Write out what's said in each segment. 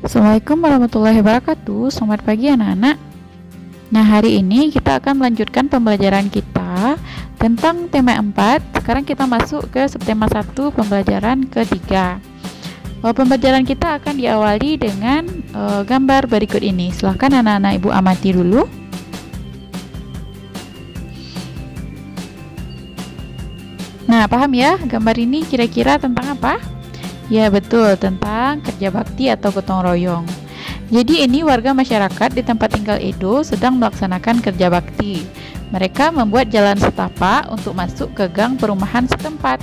Assalamualaikum warahmatullahi wabarakatuh. Selamat pagi anak-anak. Nah, hari ini kita akan melanjutkan pembelajaran kita tentang tema 4. Sekarang kita masuk ke subtema 1 pembelajaran ketiga. Pembelajaran kita akan diawali dengan gambar berikut ini. Silahkan anak-anak ibu amati dulu. Nah, paham ya gambar ini kira-kira tentang apa? Ya betul, tentang kerja bakti atau gotong royong. Jadi ini warga masyarakat di tempat tinggal Edo sedang melaksanakan kerja bakti. Mereka membuat jalan setapak untuk masuk ke gang perumahan setempat.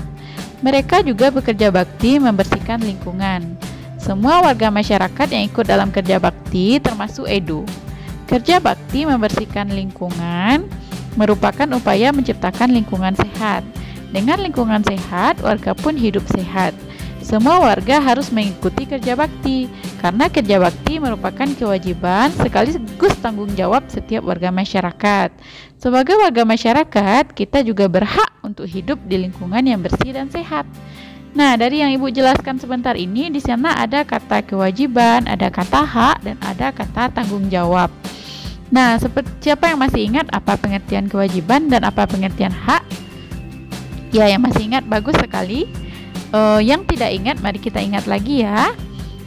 Mereka juga bekerja bakti membersihkan lingkungan. Semua warga masyarakat yang ikut dalam kerja bakti termasuk Edo. Kerja bakti membersihkan lingkungan merupakan upaya menciptakan lingkungan sehat. Dengan lingkungan sehat, warga pun hidup sehat. Semua warga harus mengikuti kerja bakti, karena kerja bakti merupakan kewajiban sekaligus tanggung jawab setiap warga masyarakat. Sebagai warga masyarakat, kita juga berhak untuk hidup di lingkungan yang bersih dan sehat. Nah, dari yang Ibu jelaskan sebentar ini, di sana ada kata kewajiban, ada kata hak, dan ada kata tanggung jawab. Nah, siapa yang masih ingat apa pengertian kewajiban dan apa pengertian hak? Ya, yang masih ingat bagus sekali. Yang tidak ingat, mari kita ingat lagi ya.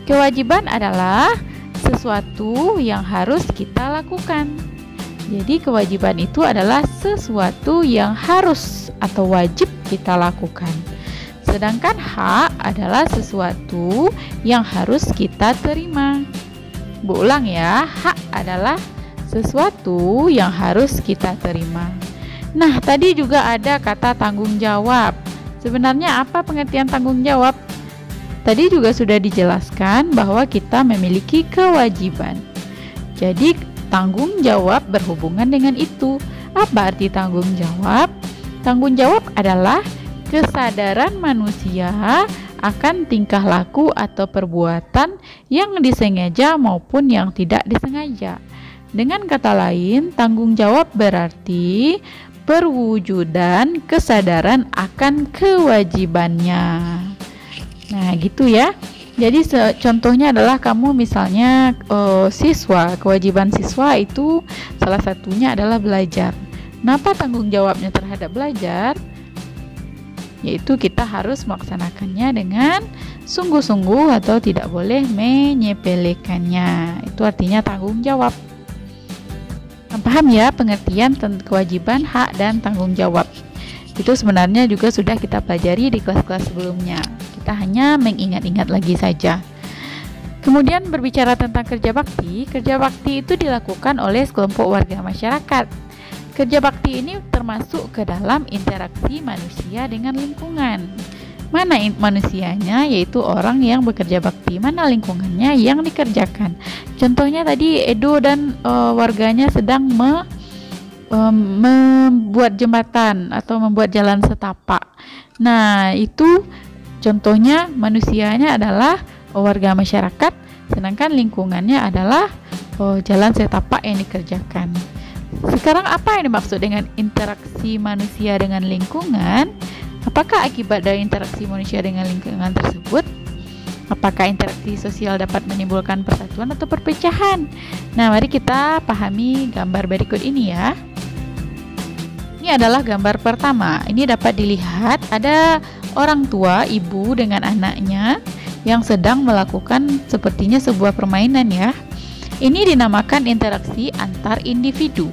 Kewajiban adalah sesuatu yang harus kita lakukan. Jadi kewajiban itu adalah sesuatu yang harus atau wajib kita lakukan. Sedangkan hak adalah sesuatu yang harus kita terima. Bu ulang ya, hak adalah sesuatu yang harus kita terima. Nah, tadi juga ada kata tanggung jawab. Sebenarnya apa pengertian tanggung jawab? Tadi juga sudah dijelaskan bahwa kita memiliki kewajiban. Jadi tanggung jawab berhubungan dengan itu. Apa arti tanggung jawab? Tanggung jawab adalah kesadaran manusia akan tingkah laku atau perbuatan yang disengaja maupun yang tidak disengaja. Dengan kata lain, tanggung jawab berarti perwujudan kesadaran akan kewajibannya. Nah, gitu ya. Jadi contohnya adalah kamu misalnya siswa, kewajiban siswa itu salah satunya adalah belajar. Kenapa tanggung jawabnya terhadap belajar? Yaitu kita harus melaksanakannya dengan sungguh-sungguh atau tidak boleh menyepelekannya. Itu artinya tanggung jawab. Paham ya pengertian kewajiban, hak, dan tanggung jawab. Itu sebenarnya juga sudah kita pelajari di kelas-kelas sebelumnya. Kita hanya mengingat-ingat lagi saja. Kemudian berbicara tentang kerja bakti itu dilakukan oleh sekelompok warga masyarakat. Kerja bakti ini termasuk ke dalam interaksi manusia dengan lingkungan. Mana manusianya, yaitu orang yang bekerja bakti, mana lingkungannya yang dikerjakan. Contohnya tadi Edo dan warganya sedang membuat jembatan atau membuat jalan setapak. Nah, itu contohnya manusianya adalah warga masyarakat, sedangkan lingkungannya adalah jalan setapak yang dikerjakan. Sekarang apa yang dimaksud dengan interaksi manusia dengan lingkungan? Apakah akibat dari interaksi manusia dengan lingkungan tersebut? Apakah interaksi sosial dapat menimbulkan persatuan atau perpecahan? Nah, mari kita pahami gambar berikut ini ya. Ini adalah gambar pertama. Ini dapat dilihat ada orang tua, ibu dengan anaknya yang sedang melakukan sepertinya sebuah permainan ya. Ini dinamakan interaksi antar individu.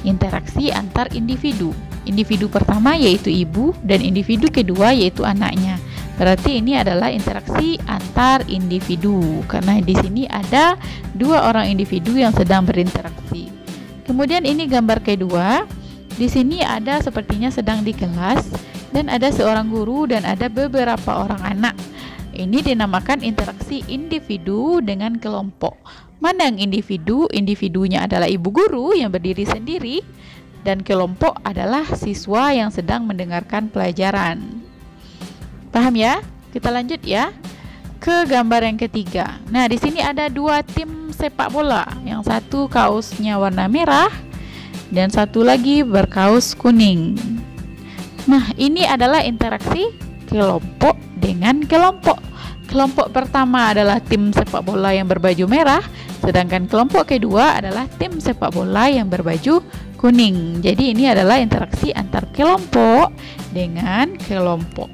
Interaksi antar individu. Individu pertama yaitu ibu dan individu kedua yaitu anaknya. Berarti ini adalah interaksi antar individu karena di sini ada dua orang individu yang sedang berinteraksi. Kemudian ini gambar kedua. Di sini ada sepertinya sedang di kelas dan ada seorang guru dan ada beberapa orang anak. Ini dinamakan interaksi individu dengan kelompok. Mana yang individu? Individunya adalah ibu guru yang berdiri sendiri. Dan kelompok adalah siswa yang sedang mendengarkan pelajaran. Paham ya? Kita lanjut ya ke gambar yang ketiga. Nah, di sini ada dua tim sepak bola. Yang satu kaosnya warna merah dan satu lagi berkaos kuning. Nah, ini adalah interaksi kelompok dengan kelompok. Kelompok pertama adalah tim sepak bola yang berbaju merah, sedangkan kelompok kedua adalah tim sepak bola yang berbaju kuning. Jadi ini adalah interaksi antar kelompok dengan kelompok.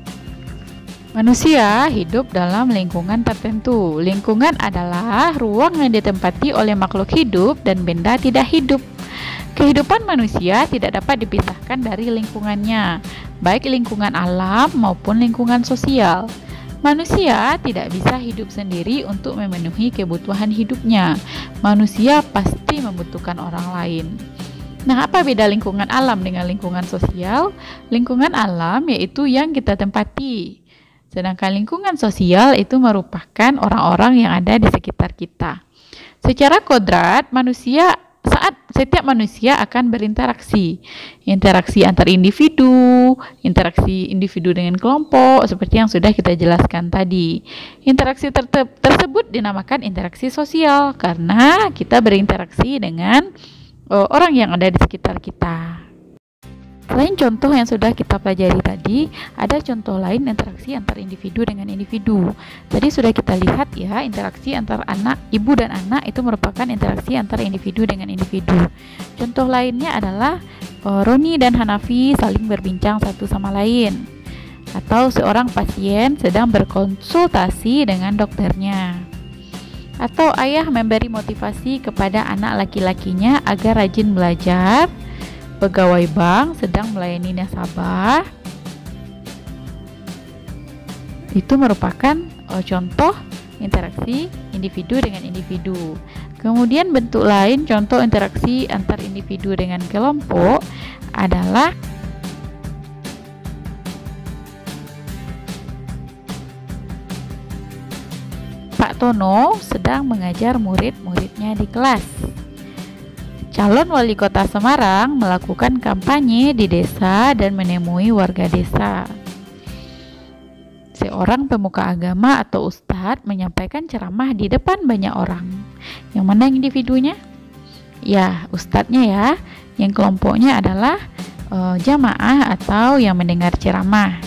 Manusia hidup dalam lingkungan tertentu. Lingkungan adalah ruang yang ditempati oleh makhluk hidup dan benda tidak hidup. Kehidupan manusia tidak dapat dipisahkan dari lingkungannya, baik lingkungan alam maupun lingkungan sosial. Manusia tidak bisa hidup sendiri untuk memenuhi kebutuhan hidupnya. Manusia pasti membutuhkan orang lain. Nah, apa beda lingkungan alam dengan lingkungan sosial? Lingkungan alam yaitu yang kita tempati. Sedangkan lingkungan sosial itu merupakan orang-orang yang ada di sekitar kita. Secara kodrat, setiap manusia akan berinteraksi. Interaksi antar individu, interaksi individu dengan kelompok, seperti yang sudah kita jelaskan tadi. Interaksi tersebut dinamakan interaksi sosial karena kita berinteraksi dengan orang yang ada di sekitar kita. Selain contoh yang sudah kita pelajari tadi, ada contoh lain interaksi antar individu dengan individu. Tadi sudah kita lihat ya, interaksi antar ibu dan anak itu merupakan interaksi antar individu dengan individu. Contoh lainnya adalah Roni dan Hanafi saling berbincang satu sama lain, atau seorang pasien sedang berkonsultasi dengan dokternya, atau ayah memberi motivasi kepada anak laki-lakinya agar rajin belajar. Pegawai bank sedang melayani nasabah. Itu merupakan contoh interaksi individu dengan individu. Kemudian bentuk lain contoh interaksi antar individu dengan kelompok adalah Pak Tono sedang mengajar murid-muridnya di kelas. Calon wali kota Semarang melakukan kampanye di desa dan menemui warga desa. Seorang pemuka agama atau ustadz menyampaikan ceramah di depan banyak orang. Yang mana individunya? Ya, ustadznya ya. Yang kelompoknya adalah jamaah atau yang mendengar ceramah.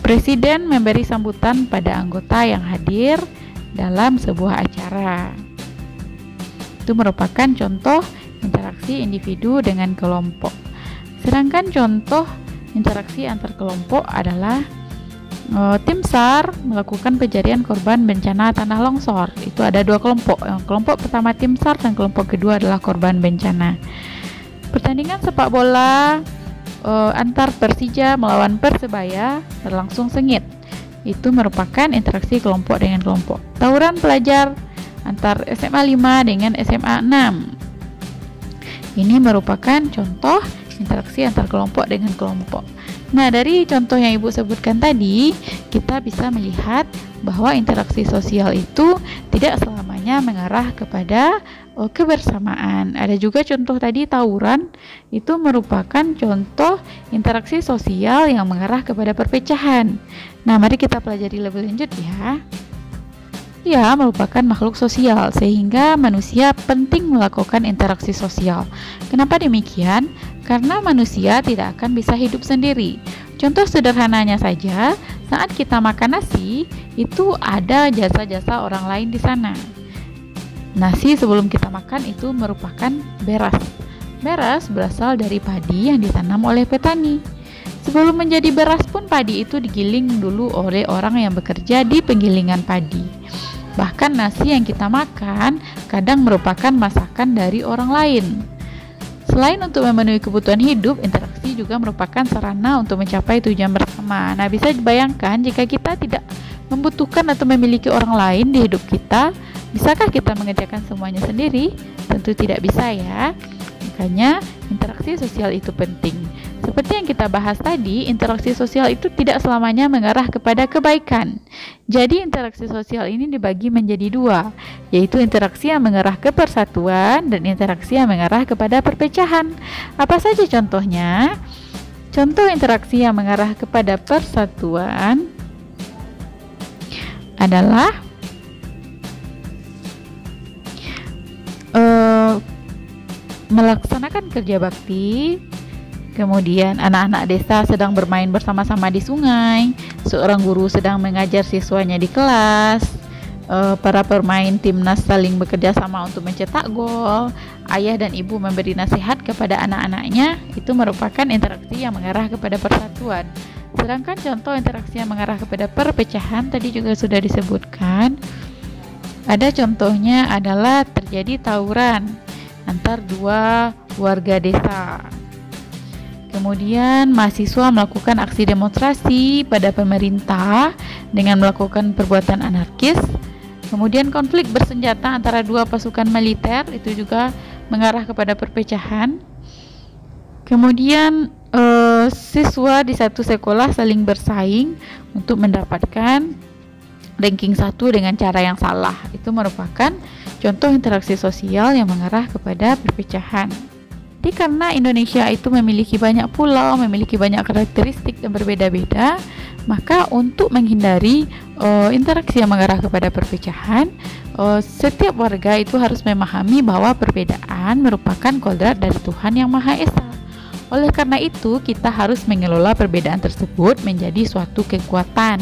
Presiden memberi sambutan pada anggota yang hadir dalam sebuah acara. Itu merupakan contoh interaksi individu dengan kelompok. Sedangkan contoh interaksi antar kelompok adalah tim SAR melakukan pencarian korban bencana tanah longsor. Itu ada dua kelompok. Kelompok pertama tim SAR dan kelompok kedua adalah korban bencana. Pertandingan sepak bola antar Persija melawan Persebaya berlangsung sengit. Itu merupakan interaksi kelompok dengan kelompok. Tawuran pelajar antar SMA 5 dengan SMA 6. Ini merupakan contoh interaksi antar kelompok dengan kelompok. Nah, dari contoh yang Ibu sebutkan tadi, kita bisa melihat bahwa interaksi sosial itu tidak selamanya mengarah kepada kebersamaan. Ada juga contoh tadi tawuran, itu merupakan contoh interaksi sosial yang mengarah kepada perpecahan. Nah, mari kita pelajari lebih lanjut ya. Ia merupakan makhluk sosial, sehingga manusia penting melakukan interaksi sosial. Kenapa demikian? Karena manusia tidak akan bisa hidup sendiri. Contoh sederhananya saja, saat kita makan nasi, itu ada jasa-jasa orang lain di sana. Nasi sebelum kita makan itu merupakan beras. Beras berasal dari padi yang ditanam oleh petani. Sebelum menjadi beras pun padi itu digiling dulu oleh orang yang bekerja di penggilingan padi. Bahkan nasi yang kita makan kadang merupakan masakan dari orang lain. Selain untuk memenuhi kebutuhan hidup, interaksi juga merupakan sarana untuk mencapai tujuan bersama. Nah, bisa dibayangkan jika kita tidak membutuhkan atau memiliki orang lain di hidup kita, bisakah kita mengerjakan semuanya sendiri? Tentu tidak bisa ya. Makanya interaksi sosial itu penting. Seperti yang kita bahas tadi, interaksi sosial itu tidak selamanya mengarah kepada kebaikan. Jadi interaksi sosial ini dibagi menjadi dua, yaitu interaksi yang mengarah ke persatuan dan interaksi yang mengarah kepada perpecahan. Apa saja contohnya? Contoh interaksi yang mengarah kepada persatuan adalah melaksanakan kerja bakti, Kemudian anak-anak desa sedang bermain bersama-sama di sungai, seorang guru sedang mengajar siswanya di kelas, para pemain timnas saling bekerja sama untuk mencetak gol, ayah dan ibu memberi nasihat kepada anak-anaknya. Itu merupakan interaksi yang mengarah kepada persatuan. Sedangkan contoh interaksi yang mengarah kepada perpecahan tadi juga sudah disebutkan. Ada contohnya adalah terjadi tawuran antar dua warga desa. Kemudian mahasiswa melakukan aksi demonstrasi pada pemerintah dengan melakukan perbuatan anarkis. Kemudian konflik bersenjata antara dua pasukan militer, itu juga mengarah kepada perpecahan. Kemudian siswa di satu sekolah saling bersaing untuk mendapatkan ranking 1 dengan cara yang salah. Itu merupakan contoh interaksi sosial yang mengarah kepada perpecahan. Jadi karena Indonesia itu memiliki banyak pulau, memiliki banyak karakteristik yang berbeda-beda, maka untuk menghindari interaksi yang mengarah kepada perpecahan, setiap warga itu harus memahami bahwa perbedaan merupakan kodrat dari Tuhan Yang Maha Esa. Oleh karena itu, kita harus mengelola perbedaan tersebut menjadi suatu kekuatan.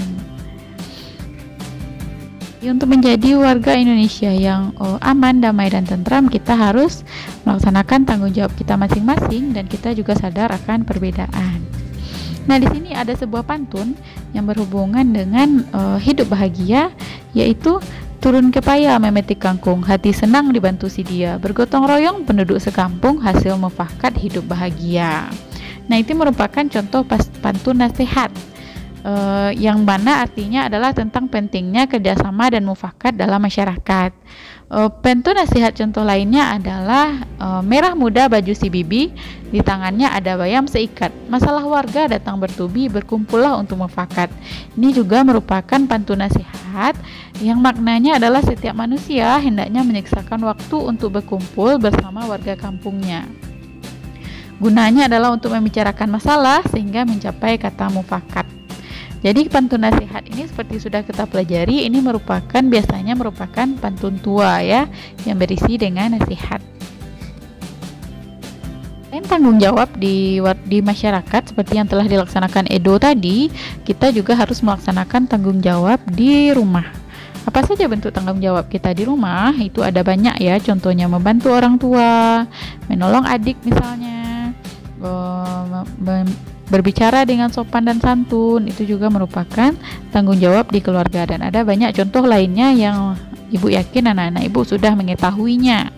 Untuk menjadi warga Indonesia yang aman, damai, dan tentram, kita harus melaksanakan tanggung jawab kita masing-masing dan kita juga sadar akan perbedaan. Nah, di sini ada sebuah pantun yang berhubungan dengan hidup bahagia, yaitu turun ke paya memetik kangkung, hati senang dibantu si dia, bergotong royong penduduk sekampung, hasil mufakat hidup bahagia. Nah, itu merupakan contoh pantun nasihat yang mana artinya adalah tentang pentingnya kerjasama dan mufakat dalam masyarakat. Pantun nasihat contoh lainnya adalah merah muda baju si bibi, di tangannya ada bayam seikat, masalah warga datang bertubi, berkumpullah untuk mufakat. Ini juga merupakan pantun nasihat yang maknanya adalah setiap manusia hendaknya menyiksakan waktu untuk berkumpul bersama warga kampungnya. Gunanya adalah untuk membicarakan masalah sehingga mencapai kata mufakat. Jadi pantun nasihat ini seperti sudah kita pelajari, ini biasanya merupakan pantun tua ya, yang berisi dengan nasihat. Selain tanggung jawab di masyarakat seperti yang telah dilaksanakan Edo tadi, kita juga harus melaksanakan tanggung jawab di rumah. Apa saja bentuk tanggung jawab kita di rumah? Itu ada banyak ya, contohnya membantu orang tua, menolong adik misalnya, berbicara dengan sopan dan santun, itu juga merupakan tanggung jawab di keluarga. Dan ada banyak contoh lainnya yang ibu yakin anak-anak ibu sudah mengetahuinya.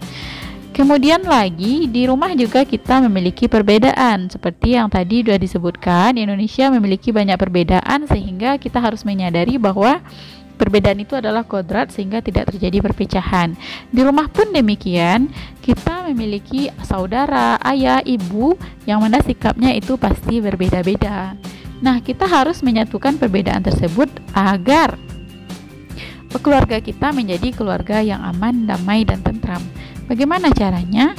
Kemudian lagi di rumah juga kita memiliki perbedaan. Seperti yang tadi sudah disebutkan, Indonesia memiliki banyak perbedaan sehingga kita harus menyadari bahwa perbedaan itu adalah kodrat sehingga tidak terjadi perpecahan. Di rumah pun demikian, kita memiliki saudara, ayah, ibu yang mana sikapnya itu pasti berbeda-beda. Nah, kita harus menyatukan perbedaan tersebut agar keluarga kita menjadi keluarga yang aman, damai, dan tentram. Bagaimana caranya?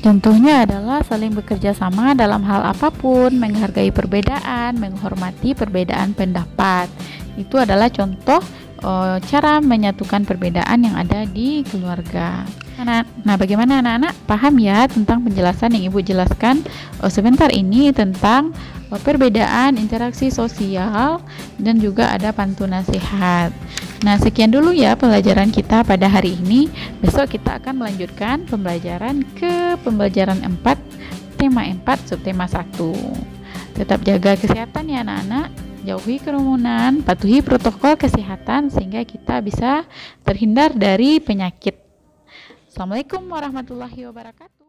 Contohnya adalah saling bekerja sama dalam hal apapun, menghargai perbedaan, menghormati perbedaan pendapat. Itu adalah contoh cara menyatukan perbedaan yang ada di keluarga. Nah, bagaimana anak-anak paham ya tentang penjelasan yang ibu jelaskan sebentar ini tentang perbedaan interaksi sosial dan juga ada pantun nasihat. Nah, sekian dulu ya pembelajaran kita pada hari ini. Besok kita akan melanjutkan pembelajaran ke pembelajaran 4, tema 4, subtema 1. Tetap jaga kesehatan ya anak-anak, jauhi kerumunan, patuhi protokol kesehatan sehingga kita bisa terhindar dari penyakit. Assalamualaikum warahmatullahi wabarakatuh.